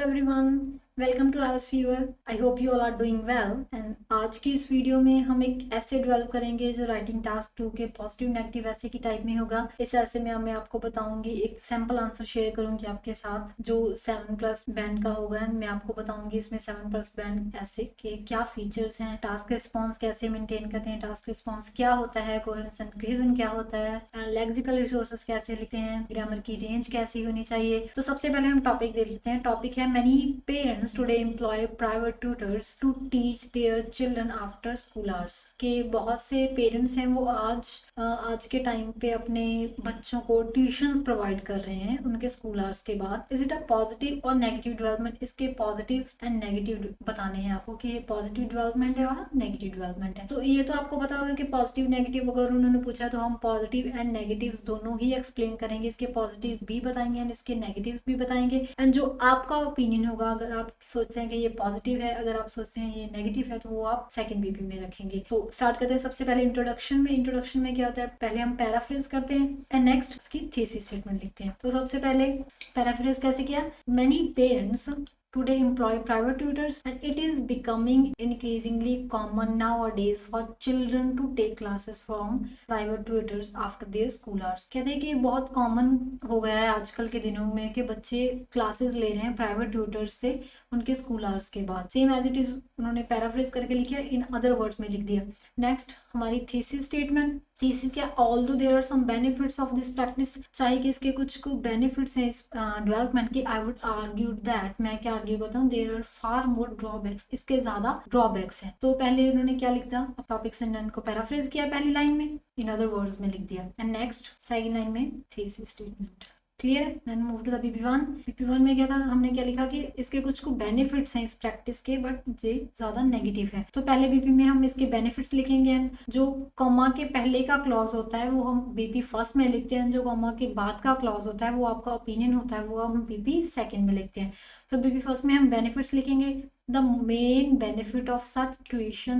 everyone, welcome to Alice Fever. I hope you all are doing well. And आज की इस video में हम एक ऐसे डेवलप करेंगे जो राइटिंग टास्क 2 के पॉजिटिव नेगेटिव ऐसे की टाइप में होगा। इस ऐसे में मैं आपको बताऊंगी, एक सैम्पल आंसर शेयर करूंगी आपके साथ जो 7+ बैंड का होगा। एंड मैं आपको बताऊंगी इसमें 7+ बैंड ऐसे के क्या फीचर्स हैं, टास्क रिस्पॉन्स कैसे मेंटेन करते हैं, टास्क रिस्पॉन्स क्या होता है, कोहेरेंस एंड कोहेजन क्या होता है, लेक्सिकल रिसोर्सेज कैसे लिखते हैं, ग्रामर की रेंज कैसी होनी चाहिए। तो सबसे पहले हम टॉपिक देख लेते हैं। टॉपिक है many parents today employ private tutors to teach their children after school hours. के बहुत से पेरेंट्स हैं वो आज के टाइम पे अपने बच्चों को ट्यूशंस प्रोवाइड कर रहे हैं उनके स्कूल आवर्स के बाद। इज इट अ पॉजिटिव और नेगेटिव डेवलपमेंट? इसके पॉजिटिव्स एंड नेगेटिव बताने हैं आपको कि ये पॉजिटिव डेवलपमेंट है और नेगेटिव डेवलपमेंट है। तो ये तो आपको पता होगा कि पॉजिटिव नेगेटिव अगर उन्होंने पूछा तो हम पॉजिटिव एंड नेगेटिव दोनों ही एक्सप्लेन करेंगे। इसके पॉजिटिव भी बताएंगे एंड इसके नेगेटिव भी बताएंगे। एंड जो आपका ओपिनियन होगा, अगर आप सोचते हैं कि ये पॉजिटिव है, अगर आप सोचते हैं ये नेगेटिव है, तो वो आप सेकंड बीपी में रखेंगे। तो स्टार्ट करते हैं सबसे पहले इंट्रोडक्शन में क्या होता है, पहले हम पैराफ्रेज करते हैं एंड नेक्स्ट उसकी थीसिस स्टेटमेंट लिखते हैं। तो सबसे पहले पैराफ्रेज कैसे किया, many parents today employ private tutors and it is becoming increasingly common nowadays for children to take classes from private tutors after their school hours। कहते हैं कि बहुत कॉमन हो गया है आजकल के दिनों में कि बच्चे क्लासेस ले रहे हैं प्राइवेट ट्यूटर्स से उनके स्कूल आवर्स के बाद। सेम एज इट इज उन्होंने पैराफ्रेज करके लिखा, इन अदर वर्ड्स में लिख दिया। नेक्स्ट हमारी थीसिस स्टेटमेंट। थीसिस क्या, although there are some benefits of this practice, चाहे कि इसके कुछ बेनिफिट्स हैं इस डेवलपमेंट की। आई वुड आर्ग्यू दैट, मैं क्या आर्ग्यू करता हूँ, there are far more drawbacks, इसके ज्यादा ड्रॉबैक्स हैं। तो पहले उन्होंने क्या लिखा, टॉपिक सेंटेंस को पैराफ्रेज किया पहली लाइन में, इन अदर वर्ड्स में लिख दिया। एंड नेक्स्ट सेकंड लाइन में थीसिस स्टेटमेंट। क्लियर है? Then move to the BP one. BP one में क्या था, हमने क्या लिखा कि इसके कुछ बेनिफिट्स हैं इस प्रैक्टिस के, बट ये ज्यादा नेगेटिव है। तो पहले बीपी में हम इसके बेनिफिट्स लिखेंगे एंड जो कॉमा के पहले का क्लॉज होता है वो हम बीपी फर्स्ट में लिखते हैं, जो कॉमा के बाद का क्लॉज होता है वो आपका ओपिनियन होता है, वो हम बीपी सेकंड में लिखते हैं। तो बीपी फर्स्ट में हम बेनिफिट्स लिखेंगे। The main benefit of such tuition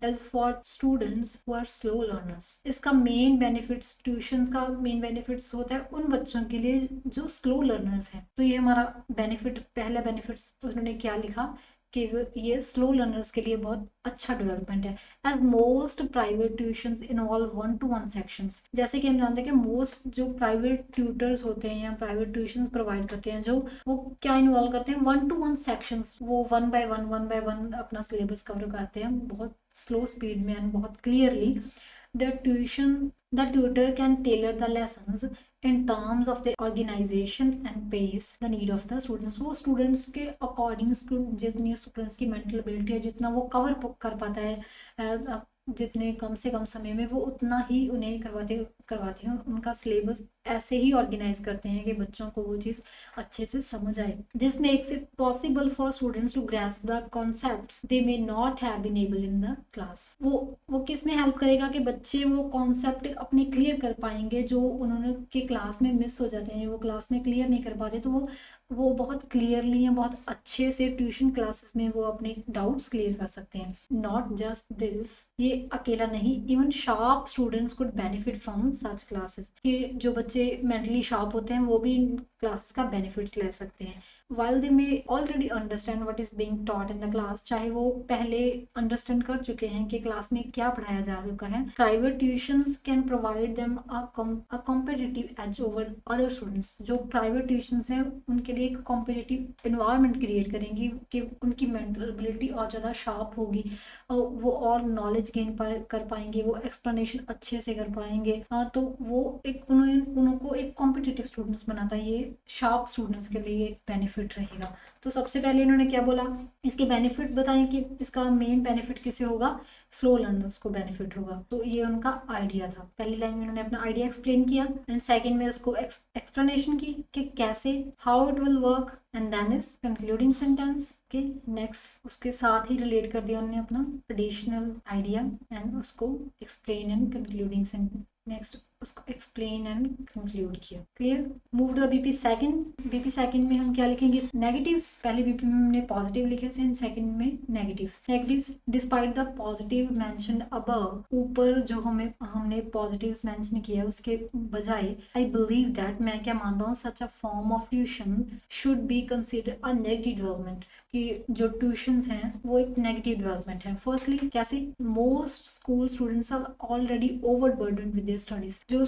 is for students who are slow learners। इसका मेन बेनिफिट्स, ट्यूशन का मेन बेनिफिट्स होता है उन बच्चों के लिए जो स्लो लर्नर्स हैं। तो ये हमारा बेनिफिट, पहला बेनिफिट्स उन्होंने क्या लिखा कि ये स्लो लर्नर्स के लिए बहुत अच्छा डेवलपमेंट है। As most private tuitions involve 1-to-1 sections. जैसे कि हम जानते हैं कि मोस्ट जो प्राइवेट ट्यूटर्स होते हैं या प्राइवेट ट्यूशंस प्रोवाइड करते हैं, जो वो क्या इन्वॉल्व करते हैं, 1-to-1 सेक्शंस। वो 1 by 1 अपना सिलेबस कवर करते हैं बहुत स्लो स्पीड में एंड बहुत clearly. The tutor can tailor the lessons in terms of their organization and pace the need of the students। वो स्टूडेंट्स के अकॉर्डिंग, जितनी स्टूडेंट्स की मेंटल एबिलिटी है, जितना वो कवर कर पाता है जितने कम से कम समय में, वो उतना ही उन्हें करवाते हैं। उनका सिलेबस ऐसे ही ऑर्गेनाइज करते हैं कि बच्चों को वो चीज़ अच्छे से समझ आए। This makes it possible for students to grasp the concepts they may not have been able in the class. वो किस में हेल्प करेगा कि बच्चे वो कॉन्सेप्ट अपने क्लियर कर पाएंगे जो उन्होंने के क्लास में मिस हो जाते हैं, वो क्लास में क्लियर नहीं कर पाते। तो वो बहुत क्लियरली या बहुत अच्छे से ट्यूशन क्लासेस में वो अपने डाउट्स क्लियर कर सकते हैं। नॉट जस्ट दिस, ये अकेला नहीं, even sharp students could benefit from such classes. कि जो बच्चे मेंटली शार्प होते हैं वो भी इन क्लासेस का बेनिफिट्स ले सकते हैं। while they may already understand what is being taught in the class, चाहे वो पहले अंडरस्टैंड कर चुके हैं कि क्लास में क्या पढ़ाया जा चुका है। Private tuitions can provide them a competitive as over other students. जो प्राइवेट ट्यूशंस हैं उनके लिए एक कॉम्पिटिटिव इन्वायरमेंट क्रिएट करेंगी कि उनकी मेंटल एबिलिटी और ज़्यादा शार्प होगी, वो और नॉलेज गेन कर पाएंगे, वो एक्सप्लेनेशन अच्छे से कर पाएंगे। तो वो एक उनको एक कॉम्पिटिटिव स्टूडेंट्स बनाता है। ये शार्प स्टूडेंट्स के लिए एक बेनिफिट रहेगा। तो सबसे पहले इन्होंने क्या बोला, इसके बेनिफिट बताएं कि इसका मेन बेनिफिट किसे होगा, स्लो लर्नर्स को बेनिफिट होगा। तो ये उनका आइडिया था। पहली लाइन में उन्होंने अपना आइडिया एक्सप्लेन किया एंड सेकंड में उसको एक्सप्लेनेशन की कि कैसे, how it will work, and then is concluding sentence के नेक्स्ट उसके साथ ही रिलेट कर दिया उन्होंने अपना एडिशनल आइडिया एंड उसको explain and concluding sentence. Next उसको एक्सप्लेन एंड कंक्लूड किया। Clear. Move to BP second. BP second में हम क्या लिखेंगे? नेगेटिव्स। पहले बीपी में हमने पॉजिटिव लिखे थे, सेकंड में negatives. Negatives despite the positive mentioned above, ऊपर जो हमने पॉजिटिव्स मेंशन किया उसके बजाय आई बिलीव दैट, मैं क्या मानता हूँ, such a form of tuition should be consider a negative development, कि जो ट्यूशंस हैं वो एक नेगेटिव डेवलपमेंट है। फर्स्टली कैसे? Most school students are already overburden with their studies. जो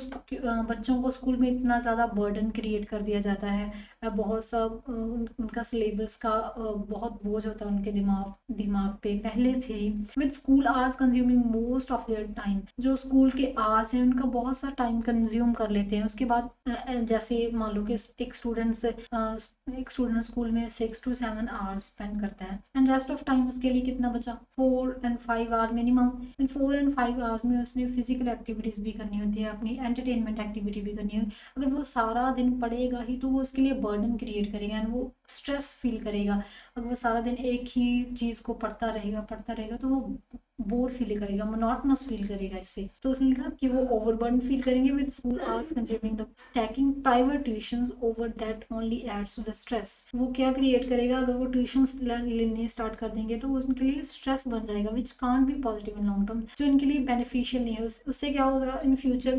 बच्चों को स्कूल में इतना ज़्यादा बर्डन क्रिएट कर दिया जाता है, बहुत सा उनका सिलेबस का बहुत बोझ होता है उनके दिमाग पे पहले से ही। With school hours consuming most of their time, जो स्कूल के आवर्स हैं उनका बहुत सा टाइम कंज्यूम कर लेते हैं। उसके बाद जैसे मान लो कि एक स्टूडेंट स्कूल में 6 to 7 आवर्स स्पेंड करता है, एंड रेस्ट ऑफ टाइम उसके लिए कितना बचा? 4 and 5 आवर मिनिमम। इन 4 and 5 आवर्स में उसने फिजिकल एक्टिविटीज भी करनी होती है, अपनी एंटरटेनमेंट एक्टिविटी भी करनी है। अगर वो सारा दिन पढ़ेगा ही तो वो उसके लिए बर्डन क्रिएट करेगा एंड वो स्ट्रेस फील करेगा। अगर वो सारा दिन एक ही चीज को पढ़ता रहेगा तो वो बोर फील करेगा, मोनोटोनस फील करेगा। इससे तो उसने लिखा कि वो ओवरबर्डन फील करेंगे with school hours consuming the stacking private tuitions over that only adds to the stress. वो क्या क्रिएट करेगा? अगर वो ट्यूशंस लेने स्टार्ट कर देंगे तो वो उनके लिए स्ट्रेस बन जाएगा, which can't be positive in long term, जो इनके लिए बेनिफिशियल नहीं है। उससे क्या होगा? इन फ्यूचर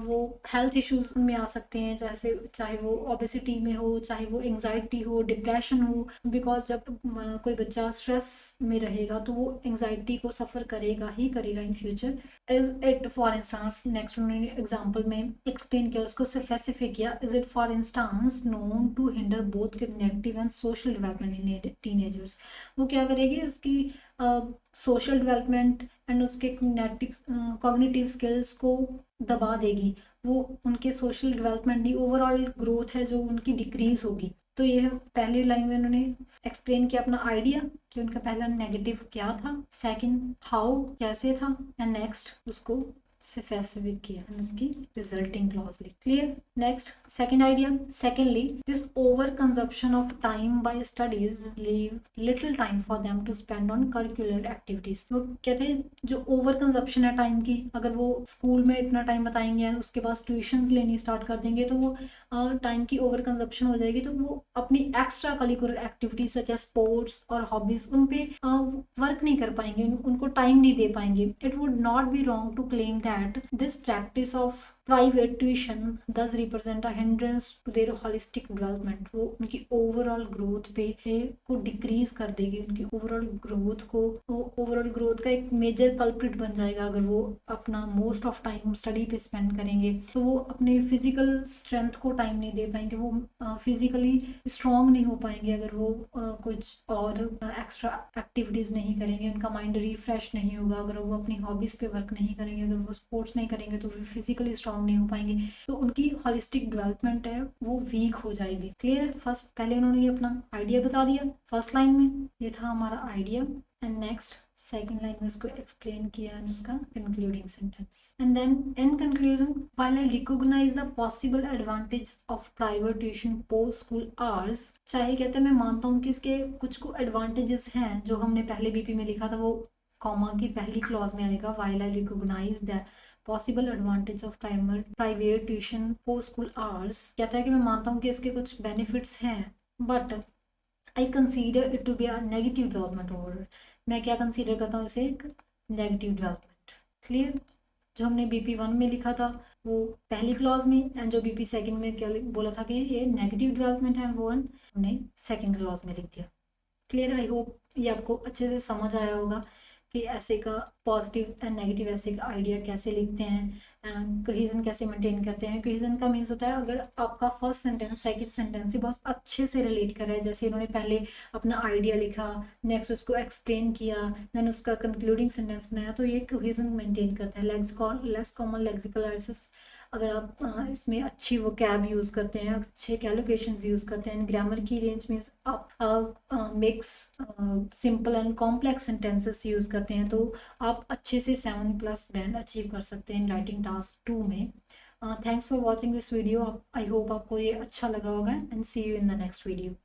वो हेल्थ इश्यूज में आ सकते हैं, चाहे वो ओबेसिटी में हो, चाहे वो एंग्जाइटी हो, डिप्रेशन हो। बिकॉज जब कोई बच्चा स्ट्रेस में रहेगा तो वो एंग्जाइटी को सफ़र करेगा in future. Is it for instance, next उन्होंने एग्जाम्पल में एक्सप्लेन किया, उसको स्पेसिफिक किया। Is it for instance known to hinder both cognitive and social development in teenagers. वो क्या करेगी? उसकी सोशल डेवलपमेंट एंड उसके कॉग्निटिव स्किल्स को दबा देगी। वो उनके सोशल डेवलपमेंट नहीं, ओवरऑल ग्रोथ है जो उनकी डिक्रीज होगी। तो ये पहली लाइन में उन्होंने एक्सप्लेन किया अपना आइडिया कि उनका पहला नेगेटिव क्या था, सेकंड हाउ कैसे था, एंड नेक्स्ट उसको स्पेसिफिक किया एंड उसकी रिजल्टिंग क्लॉज लिख। Clear. Next second idea. Secondly this over consumption of time by studies leave little time for them to spend on curricular activities. वो कहते हैं जो ओवर कंजप्शन है टाइम की, अगर वो स्कूल में इतना टाइम बताएंगे उसके बाद ट्यूशंस लेनी स्टार्ट कर देंगे तो वो टाइम की ओवर कंजप्शन हो जाएगी। तो वो अपनी extra curricular activities such as sports और हॉबीज उन पे वर्क नहीं कर पाएंगे, उनको टाइम नहीं दे पाएंगे। It would not be wrong to claim that this practice of private tuition does represent a hindrance to their holistic development। वो उनकी ओवरऑल ग्रोथ पे को डिक्रीज कर देगी, उनकी ओवरऑल ग्रोथ का एक मेजर कल्प्रिट बन जाएगा। अगर वो अपना मोस्ट ऑफ टाइम स्टडी पे स्पेंड करेंगे तो वो अपने फिजिकल स्ट्रेंथ को टाइम नहीं दे पाएंगे, वो फिजिकली स्ट्रांग नहीं हो पाएंगे अगर वो कुछ और एक्स्ट्रा एक्टिविटीज नहीं करेंगे। उनका माइंड रिफ्रेश नहीं होगा अगर वो अपनी हॉबीज पे वर्क नहीं करेंगे, अगर वो स्पोर्ट्स नहीं करेंगे तो वो फिजिकली स्ट्रांग नहीं हो पाएंगे, तो उनकी होलिस्टिक डेवलपमेंट है वो वीक हो जाएगी। क्लियर है। फर्स्ट पहले उन्होंने ये अपना आइडिया बता दिया फर्स्ट लाइन में, ये था हमारा idea, and next second line में उसको एक्सप्लेन किया एंड उसका concluding sentence. And then in conclusion, while I recognise the possible advantage of private tuition post school hours, चाहे कहते हैं मैं मानता हूँ कि इसके कुछ एडवांटेजेस हैं जो हमने पहले बीपी में लिखा था, वो कॉमा की पहली क्लॉज में आएगा। While I recognise the possible advantage of private tuition post school hours, कहता है कि मैं मानता हूँ कि इसके कुछ बेनिफिट्स हैं, but I consider it to be a negative development over. मैं क्या कंसीडर करता हूँ इसे? एक नेगेटिव डेवलपमेंट। क्लियर। जो हमने बीपी 1 में लिखा था वो पहली क्लॉज में, एंड जो बीपी सेकंड में क्या बोला था कि ये नेगेटिव डेवलपमेंट है, वो हमने सेकंड क्लॉज में लिख दिया। क्लियर। आई होप ये आपको अच्छे से समझ आया होगा कि ऐसे का पॉजिटिव एंड नेगेटिव ऐसे का आइडिया कैसे लिखते हैं, कोहेजन कैसे मेंटेन करते हैं। कोहेजन का मीन्स होता है अगर आपका फर्स्ट सेंटेंस सेकंड सेंटेंस से बहुत अच्छे से रिलेट कर रहा है, जैसे इन्होंने पहले अपना आइडिया लिखा, नेक्स्ट उसको एक्सप्लेन किया, देन उसका कंक्लूडिंग सेंटेंस बनाया, तो ये कोहेजन मेंटेन करता है। लेस कॉमन लेक्सिकल एरर्स, अगर आप इसमें अच्छी वोकैब यूज़ करते हैं, अच्छे कैलोकेशंस यूज़ करते हैं, ग्रामर की रेंज में आप mix simple and complex sentences use करते हैं, तो आप अच्छे से 7+ बैंड अचीव कर सकते हैं राइटिंग टास्क 2 में। Thanks for watching this video. I hope आपको ये अच्छा लगा होगा, and see you in the next video.